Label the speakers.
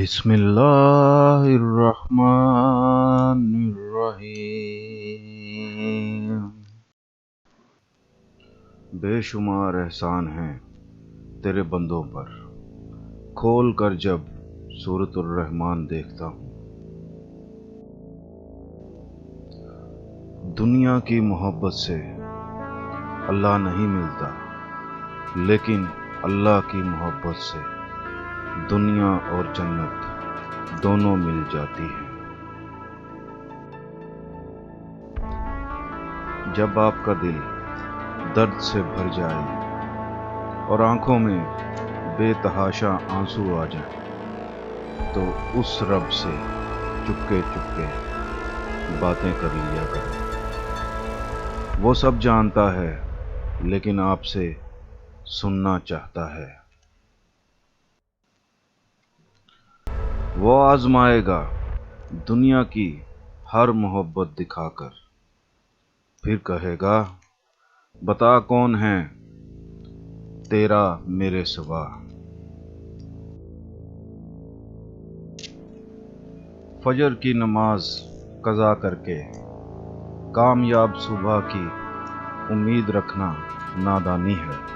Speaker 1: بسم اللہ الرحمن الرحیم۔ بے شمار احسان ہیں تیرے بندوں پر، کھول کر جب سورۃ الرحمن دیکھتا ہوں۔ دنیا کی محبت سے اللہ نہیں ملتا، لیکن اللہ کی محبت سے دنیا اور جنت دونوں مل جاتی ہیں۔ جب آپ کا دل درد سے بھر جائے اور آنکھوں میں بے تحاشا آنسو آ جائیں، تو اس رب سے چپکے چپکے باتیں کر لیا کرو۔ وہ سب جانتا ہے، لیکن آپ سے سننا چاہتا ہے۔ وہ آزمائے گا دنیا کی ہر محبت دکھا کر، پھر کہے گا بتا کون ہے تیرا میرے سوا۔ فجر کی نماز قضا کر کے کامیاب صبح کی امید رکھنا نادانی ہے۔